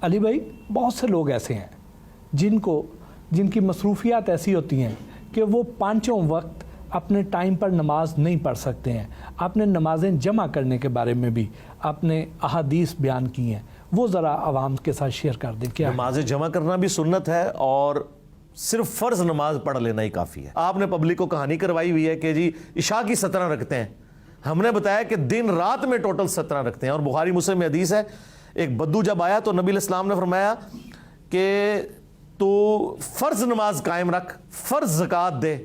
علی بھائی، بہت سے لوگ ایسے ہیں جن کی مصروفیات ایسی ہوتی ہیں کہ وہ پانچوں وقت اپنے ٹائم پر نماز نہیں پڑھ سکتے ہیں. آپ نے نمازیں جمع کرنے کے بارے میں بھی آپ نے احادیث بیان کی ہیں، وہ ذرا عوام کے ساتھ شیئر کر دیں. کیا نمازیں جمع کرنا بھی سنت ہے اور صرف فرض نماز پڑھ لینا ہی کافی ہے. آپ نے پبلک کو کہانی کروائی ہوئی ہے کہ جی عشاء کی 17 رکھتے ہیں. ہم نے بتایا کہ دن رات میں ٹوٹل 17 رکھتے ہیں. اور بخاری مسلم میں حدیث ہے، ایک بدو جب آیا تو نبی علیہ السلام نے فرمایا کہ تو فرض نماز قائم رکھ، فرض زکوٰۃ دے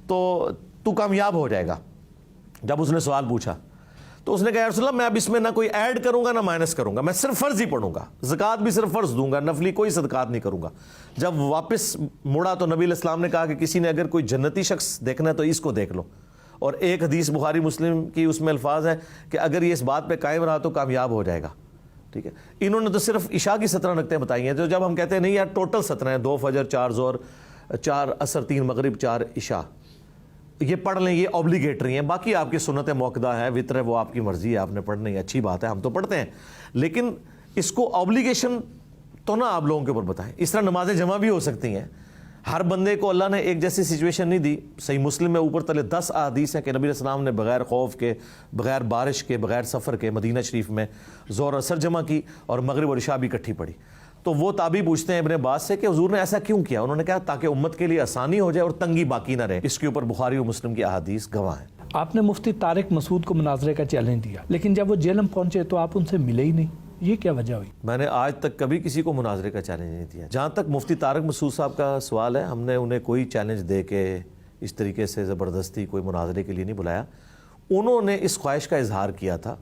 تو کامیاب ہو جائے گا. جب اس نے سوال پوچھا تو اس نے کہا یا رسول اللہ میں اب اس میں نہ کوئی ایڈ کروں گا نہ مائنس کروں گا، میں صرف فرض ہی پڑھوں گا، زکوٰۃ بھی صرف فرض دوں گا، نفلی کوئی صدقات نہیں کروں گا. جب واپس مڑا تو نبی علیہ السلام نے کہا کہ کسی نے اگر کوئی جنتی شخص دیکھنا ہے تو اس کو دیکھ لو. اور ایک حدیث بخاری مسلم کی اس میں الفاظ ہیں کہ اگر یہ اس بات پہ قائم رہا تو کامیاب ہو جائے گا. ٹھیک ہے، انہوں نے تو صرف عشاء کی 17 رکعتیں بتائی ہیں. تو جب ہم کہتے ہیں نہیں یار ٹوٹل 17 ہیں، 2 فجر 4 ظہر 4 عصر 3 مغرب 4 عشاء، یہ پڑھ لیں، یہ اوبلیگیٹری ہیں. باقی آپ کی سنت موقدہ ہے، وطر ہے، وہ آپ کی مرضی ہے، آپ نے پڑھنی ہے، اچھی بات ہے، ہم تو پڑھتے ہیں. لیکن اس کو اوبلیگیشن تو نہ آپ لوگوں کے اوپر بتائیں. اس طرح نمازیں جمع بھی ہو سکتی ہیں. ہر بندے کو اللہ نے ایک جیسی سچویشن نہیں دی. صحیح مسلم میں اوپر تلے 10 احادیث ہیں کہ نبی علیہ السلام نے بغیر خوف کے، بغیر بارش کے، بغیر سفر کے مدینہ شریف میں ظہر اثر جمع کی اور مغرب اور عشاء بھی اکٹھی پڑھی. تو وہ تابعی پوچھتے ہیں ابن عباس سے کہ حضور نے ایسا کیوں کیا؟ انہوں نے کہا تاکہ امت کے لیے آسانی ہو جائے اور تنگی باقی نہ رہے. اس کے اوپر بخاری و مسلم کی احادیث گواہ ہیں. آپ نے مفتی طارق مسعود کو مناظرے کا چیلنج دیا، لیکن جب وہ جیلم پہنچے تو آپ ان سے ملے ہی نہیں، یہ کیا وجہ ہوئی؟ میں نے آج تک کبھی کسی کو مناظرے کا چیلنج نہیں دیا. جہاں تک مفتی طارق مسعود صاحب کا سوال ہے، ہم نے انہیں کوئی چیلنج دے کے اس طریقے سے زبردستی کوئی مناظرے کے لیے نہیں بلایا. انہوں نے اس خواہش کا اظہار کیا تھا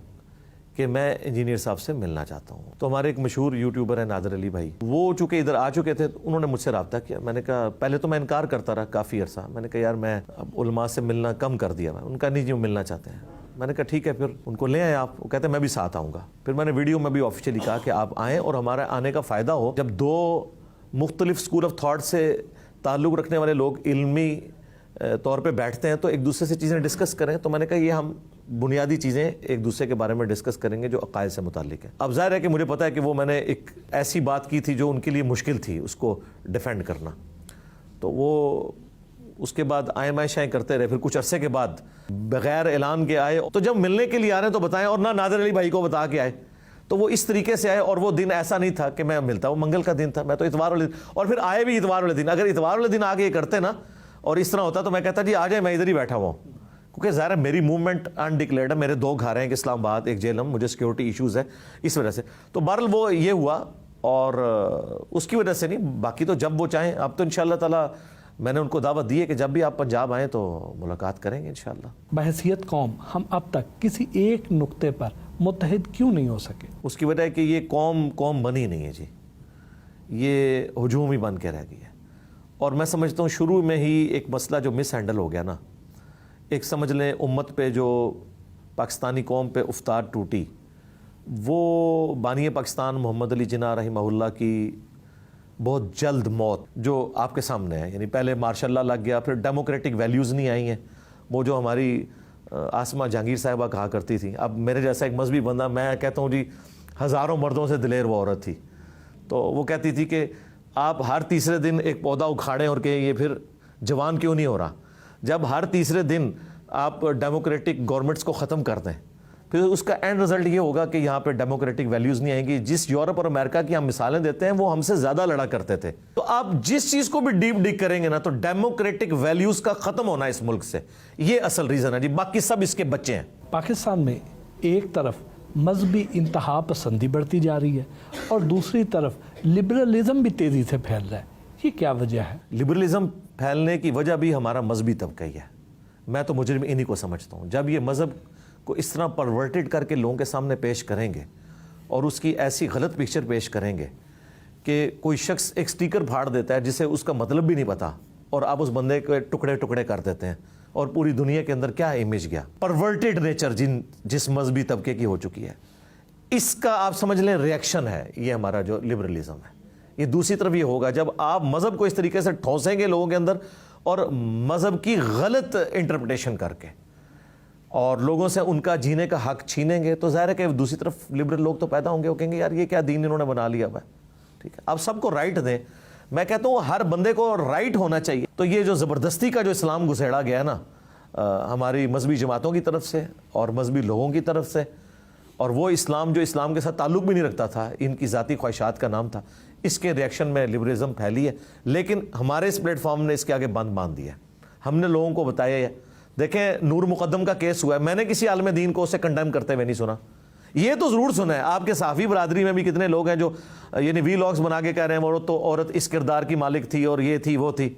کہ میں انجینئر صاحب سے ملنا چاہتا ہوں. تو ہمارے ایک مشہور یوٹیوبر ہیں نادر علی بھائی، وہ چونکہ ادھر آ چکے تھے، انہوں نے مجھ سے رابطہ کیا. میں نے کہا پہلے تو میں انکار کرتا رہا کافی عرصہ. میں نے کہا یار میں اب علماء سے ملنا کم کر دیا. میں ان کا نہیں، جو ملنا چاہتے ہیں. میں نے کہا ٹھیک ہے، پھر ان کو لے آئے آپ. وہ کہتے ہیں میں بھی ساتھ آؤں گا. پھر میں نے ویڈیو میں بھی آفیشیلی کہا کہ آپ آئیں اور ہمارا آنے کا فائدہ ہو. جب 2 مختلف اسکول آف تھاٹ سے تعلق رکھنے والے لوگ علمی طور پہ بیٹھتے ہیں تو ایک دوسرے سے چیزیں ڈسکس کریں. تو میں نے کہا یہ ہم بنیادی چیزیں ایک دوسرے کے بارے میں ڈسکس کریں گے جو عقائد سے متعلق ہیں. اب ظاہر ہے کہ مجھے پتا ہے کہ وہ میں نے ایک ایسی بات کی تھی جو ان کے لیے مشکل تھی اس کو ڈیفینڈ کرنا. تو وہ اس کے بعد آئیں مائیں شائیں کرتے رہے. پھر کچھ عرصے کے بعد بغیر اعلان کے آئے. تو جب ملنے کے لیے آ رہے ہیں تو بتائیں، اور نہ نادر علی بھائی کو بتا کے آئے. تو وہ اس طریقے سے آئے اور وہ دن ایسا نہیں تھا کہ میں ملتا، وہ منگل کا دن تھا. میں تو اتوار والے دن، اور پھر آئے بھی اتوار والے دن. اگر اتوار والے دن آگے یہ کرتے نا اور اس طرح ہوتا تو میں کہتا جی آ جائیں، میں ادھر ہی بیٹھا ہوا ہوں. کیونکہ ظاہر ہے میری موومنٹ انڈکلیئرڈ ہے. میرے 2 گھر ہیں، ایک اسلام آباد ایک جیلم، مجھے سیکورٹی ایشوز ہے اس وجہ سے. تو بہرحال وہ یہ ہوا اور اس کی وجہ سے نہیں. باقی تو جب وہ چاہیں، اب تو انشاءاللہ تعالی میں نے ان کو دعوت دی ہے کہ جب بھی آپ پنجاب آئیں تو ملاقات کریں گے انشاءاللہ. بحیثیت قوم ہم اب تک کسی ایک نقطے پر متحد کیوں نہیں ہو سکے؟ اس کی وجہ ہے کہ یہ قوم بنی نہیں ہے جی، یہ ہجوم ہی بن کے رہ گئی ہے. اور میں سمجھتا ہوں شروع میں ہی ایک مسئلہ جو مس ہینڈل ہو گیا نا، ایک سمجھ لیں امت پہ جو پاکستانی قوم پہ افطار ٹوٹی، وہ بانی پاکستان محمد علی جناح رحمہ اللہ کی بہت جلد موت جو آپ کے سامنے ہے. یعنی پہلے مارشاء اللہ لگ گیا، پھر ڈیموکریٹک ویلیوز نہیں آئی ہیں. وہ جو ہماری آسمہ جہانگیر صاحبہ کہا کرتی تھی، اب میرے جیسا ایک مذہبی بندہ، میں کہتا ہوں جی ہزاروں مردوں سے دلیر وہ عورت تھی. تو وہ کہتی تھی کہ آپ ہر تیسرے دن ایک پودا اکھاڑیں اور کہ یہ پھر جوان کیوں نہیں ہو رہا. جب ہر تیسرے دن آپ ڈیموکریٹک گورنمنٹس کو ختم کر دیں، پھر اس کا اینڈ رزلٹ یہ ہوگا کہ یہاں پہ ڈیموکریٹک ویلیوز نہیں آئیں گی. جس یورپ اور امریکہ کی ہم مثالیں دیتے ہیں وہ ہم سے زیادہ لڑا کرتے تھے. تو آپ جس چیز کو بھی ڈیپ ڈگ کریں گے نا تو ڈیموکریٹک ویلیوز کا ختم ہونا اس ملک سے، یہ اصل ریزن ہے جی. باقی سب اس کے بچے ہیں. پاکستان میں ایک طرف مذہبی انتہا پسندی بڑھتی جا رہی ہے اور دوسری طرف لبرلزم بھی تیزی سے پھیل رہا ہے، یہ کیا وجہ ہے؟ لبرلزم پھیلنے کی وجہ بھی ہمارا مذہبی طبقہ ہی ہے. میں تو مجرم انہی کو سمجھتا ہوں. جب یہ مذہب کو اس طرح پرورٹڈ کر کے لوگوں کے سامنے پیش کریں گے اور اس کی ایسی غلط پکچر پیش کریں گے کہ کوئی شخص ایک سٹیکر پھاڑ دیتا ہے جسے اس کا مطلب بھی نہیں پتا اور آپ اس بندے کے ٹکڑے ٹکڑے کر دیتے ہیں اور پوری دنیا کے اندر کیا امیج گیا. پرورٹڈ نیچر جس مذہبی طبقے کی ہو چکی ہے، اس کا آپ سمجھ لیں ریئیکشن ہے یہ ہمارا جو لبرلزم ہے. یہ دوسری طرف یہ ہوگا جب آپ مذہب کو اس طریقے سے ٹھونسیں گے لوگوں کے اندر اور مذہب کی غلط انٹرپریٹیشن کر کے. اور لوگوں سے ان کا جینے کا حق چھینیں گے تو ظاہر ہے کہ دوسری طرف لبرل لوگ تو پیدا ہوں گے, وہ کہیں گے یار یہ کیا دین انہوں نے بنا لیا ہوا ہے. ٹھیک ہے, آپ سب کو رائٹ دیں. میں کہتا ہوں ہر بندے کو رائٹ ہونا چاہیے. تو یہ جو زبردستی کا جو اسلام گھسیڑا گیا نا ہماری مذہبی جماعتوں کی طرف سے اور مذہبی لوگوں کی طرف سے, اور وہ اسلام جو اسلام کے ساتھ تعلق بھی نہیں رکھتا تھا, ان کی ذاتی خواہشات کا نام تھا, اس کے ریئیکشن میں لبرلزم پھیلی ہے. لیکن ہمارے اس پلیٹ فارم نے اس کے آگے بند باندھ دیا ہے. ہم نے لوگوں کو بتایا ہے. دیکھیں نور مقدم کا کیس ہوا ہے, میں نے کسی عالم دین کو اسے کنڈیم کرتے ہوئے نہیں سنا. یہ تو ضرور سنا ہے, آپ کے صحافی برادری میں بھی کتنے لوگ ہیں جو یعنی وی لاگز بنا کے کہہ رہے ہیں عورت اس کردار کی مالک تھی اور یہ تھی وہ تھی.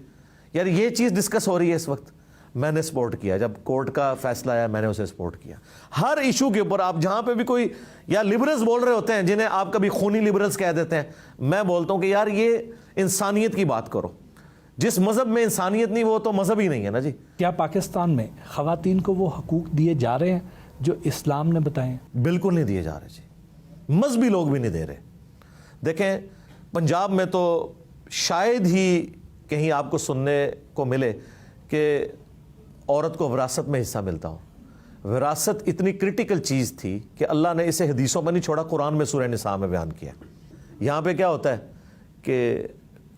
یار یہ چیز ڈسکس ہو رہی ہے اس وقت. میں نے سپورٹ کیا, جب کورٹ کا فیصلہ آیا میں نے اسے سپورٹ کیا. ہر ایشو کے اوپر آپ جہاں پہ بھی کوئی یا لبرلز بول رہے ہوتے ہیں جنہیں آپ کبھی خونی لبرلز کہہ دیتے ہیں, میں بولتا ہوں کہ یار یہ انسانیت کی بات کرو. جس مذہب میں انسانیت نہیں وہ تو مذہب ہی نہیں ہے نا جی. کیا پاکستان میں خواتین کو وہ حقوق دیے جا رہے ہیں جو اسلام نے بتائے ہیں؟ بالکل نہیں دیے جا رہے جی, مذہبی لوگ بھی نہیں دے رہے. دیکھیں پنجاب میں تو شاید ہی کہیں آپ کو سننے کو ملے کہ عورت کو وراثت میں حصہ ملتا ہو. وراثت اتنی کرٹیکل چیز تھی کہ اللہ نے اسے حدیثوں میں نہیں چھوڑا, قرآن میں سورہ نساء میں بیان کیا. یہاں پہ کیا ہوتا ہے کہ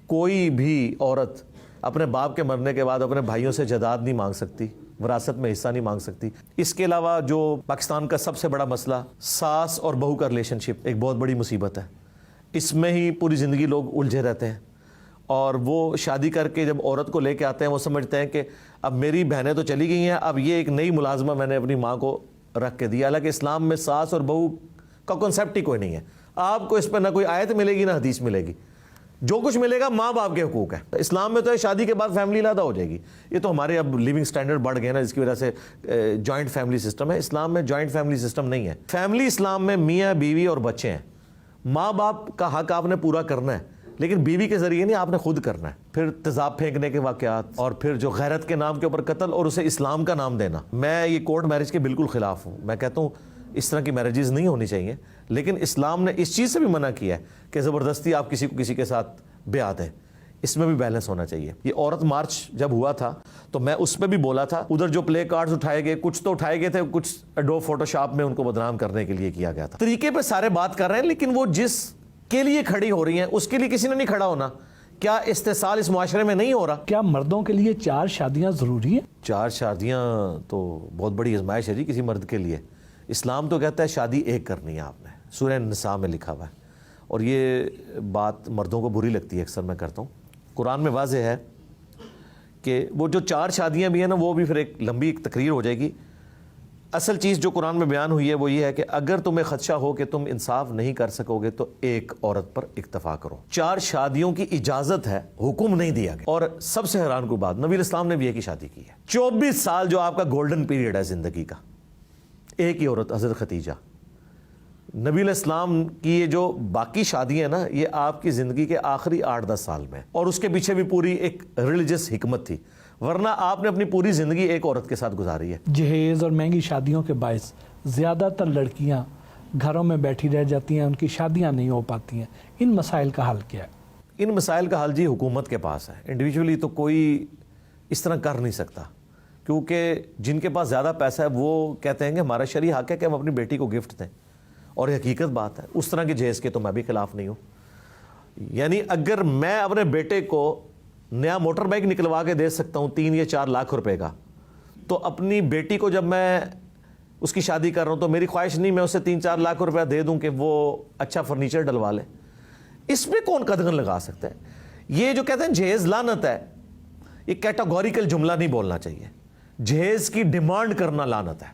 کوئی بھی عورت اپنے باپ کے مرنے کے بعد اپنے بھائیوں سے جائیداد نہیں مانگ سکتی, وراثت میں حصہ نہیں مانگ سکتی. اس کے علاوہ جو پاکستان کا سب سے بڑا مسئلہ ساس اور بہو کا ریلیشن شپ ایک بہت بڑی مصیبت ہے. اس میں ہی پوری زندگی لوگ الجھے رہتے ہیں, اور وہ شادی کر کے جب عورت کو لے کے آتے ہیں وہ سمجھتے ہیں کہ اب میری بہنیں تو چلی گئی ہیں, اب یہ ایک نئی ملازمہ میں نے اپنی ماں کو رکھ کے دیا. حالانکہ اسلام میں ساس اور بہو کا کنسیپٹ ہی کوئی نہیں ہے. آپ کو اس پہ نہ کوئی آیت ملے گی نہ حدیث ملے گی. جو کچھ ملے گا ماں باپ کے حقوق ہے. اسلام میں تو ہے شادی کے بعد فیملی علیحدہ ہو جائے گی. یہ تو ہمارے اب لیونگ سٹینڈرڈ بڑھ گئے نا, جس کی وجہ سے جوائنٹ فیملی سسٹم ہے. اسلام میں جوائنٹ فیملی سسٹم نہیں ہے. فیملی اسلام میں میاں بیوی اور بچے ہیں. ماں باپ کا حق آپ نے پورا کرنا ہے, لیکن بیوی کے ذریعے نہیں, آپ نے خود کرنا ہے. پھر تیزاب پھینکنے کے واقعات, اور پھر جو غیرت کے نام کے اوپر قتل اور اسے اسلام کا نام دینا. میں یہ کورٹ میرج کے بالکل خلاف ہوں. میں کہتا ہوں اس طرح کی میرجز نہیں ہونی چاہیے, لیکن اسلام نے اس چیز سے بھی منع کیا ہے کہ زبردستی آپ کسی کو کسی کے ساتھ بیعت ہے. اس میں بھی بیلنس ہونا چاہیے. یہ عورت مارچ جب ہوا تھا تو میں اس پہ بھی بولا تھا, ادھر جو پلے کارڈز اٹھائے گئے, کچھ تو اٹھائے گئے تھے, کچھ ایڈوب فوٹو شاپ میں ان کو بدنام کرنے کے لیے کیا گیا تھا. طریقے پہ سارے بات کر رہے ہیں, لیکن وہ جس کے لیے کھڑی ہو رہی ہیں اس کے لیے کسی نے نہیں کھڑا ہونا. کیا استحصال اس معاشرے میں نہیں ہو رہا؟ کیا مردوں کے لیے 4 شادیاں ضروری ہیں؟ 4 شادیاں تو بہت بڑی آزمائش ہے جی کسی مرد کے لیے. اسلام تو کہتا ہے شادی ایک کرنی ہے. آپ نے سورہ نساء میں لکھا ہوا ہے, اور یہ بات مردوں کو بری لگتی ہے, اکثر میں کرتا ہوں. قرآن میں واضح ہے کہ وہ جو 4 شادیاں بھی ہیں نا, وہ بھی پھر ایک لمبی ایک تقریر ہو جائے گی. اصل چیز جو قرآن میں بیان ہوئی ہے وہ یہ ہے کہ اگر تمہیں خدشہ ہو کہ تم انصاف نہیں کر سکو گے تو ایک عورت پر اکتفا کرو. 4 شادیوں کی اجازت ہے, حکم نہیں دیا گیا. اور سب سے حیران کو بات, نبی اسلام نے بھی ایک ہی شادی کی ہے. 24 سال جو آپ کا گولڈن پیریڈ ہے زندگی کا, ایک ہی عورت حضرت ختیجہ. نبی علیہ السلام کی یہ جو باقی شادیاں نا, یہ آپ کی زندگی کے آخری 8-10 سال میں, اور اس کے پیچھے بھی پوری ایک ریلیجس حکمت تھی, ورنہ آپ نے اپنی پوری زندگی ایک عورت کے ساتھ گزاری ہے. جہیز اور مہنگی شادیوں کے باعث زیادہ تر لڑکیاں گھروں میں بیٹھی رہ جاتی ہیں, ان کی شادیاں نہیں ہو پاتی ہیں. ان مسائل کا حل کیا ہے؟ ان مسائل کا حل جی حکومت کے پاس ہے. انڈیویجولی تو کوئی اس طرح کر نہیں سکتا, کیونکہ جن کے پاس زیادہ پیسہ ہے وہ کہتے ہیں کہ ہمارا شرعی حق ہے کہ ہم اپنی بیٹی کو گفٹ دیں, اور یہ حقیقت بات ہے. اس طرح کے جہیز کے تو میں بھی خلاف نہیں ہوں. یعنی اگر میں اپنے بیٹے کو نیا موٹر بائک نکلوا کے دے سکتا ہوں 3 یا 4 لاکھ روپے کا, تو اپنی بیٹی کو جب میں اس کی شادی کر رہا ہوں تو میری خواہش نہیں میں اسے 3-4 لاکھ روپے دے دوں کہ وہ اچھا فرنیچر ڈلوا لے. اس میں کون قدغن لگا سکتا ہے؟ یہ جو کہتے ہیں جہیز لعنت ہے, یہ کیٹاگوریکل جملہ نہیں بولنا چاہیے. جہیز کی ڈیمانڈ کرنا لعنت ہے.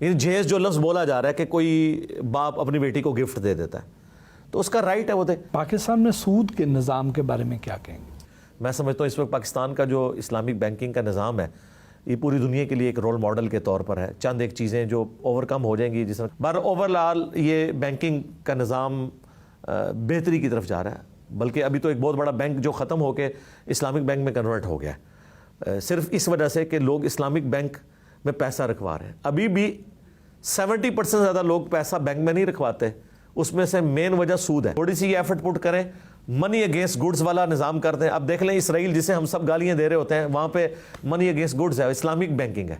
یہ جہیز جو لفظ بولا جا رہا ہے کہ کوئی باپ اپنی بیٹی کو گفٹ دے دیتا ہے, تو اس کا رائٹ ہے وہ دے. پاکستان میں سود کے نظام کے بارے میں کیا کہیں گے؟ میں سمجھتا ہوں اس وقت پاکستان کا جو اسلامک بینکنگ کا نظام ہے یہ پوری دنیا کے لیے ایک رول ماڈل کے طور پر ہے. چند ایک چیزیں جو اوور کم ہو جائیں گی, جس طرح اوور آل یہ بینکنگ کا نظام بہتری کی طرف جا رہا ہے. بلکہ ابھی تو ایک بہت بڑا بینک جو ختم ہو کے اسلامک بینک میں کنورٹ ہو گیا ہے, صرف اس وجہ سے کہ لوگ اسلامک بینک میں پیسہ رکھوا رہے ہیں. ابھی بھی 70% زیادہ لوگ پیسہ بینک میں نہیں رکھواتے. اس میں سے مین وجہ سود ہے. تھوڑی سی یہ ایفرٹ پٹ کریں, منی اگینسٹ گڈز والا نظام کرتے ہیں. اب دیکھ لیں اسرائیل جسے ہم سب گالیاں دے رہے ہوتے ہیں, وہاں پہ منی اگینسٹ گڈز ہے, اسلامک بینکنگ ہے.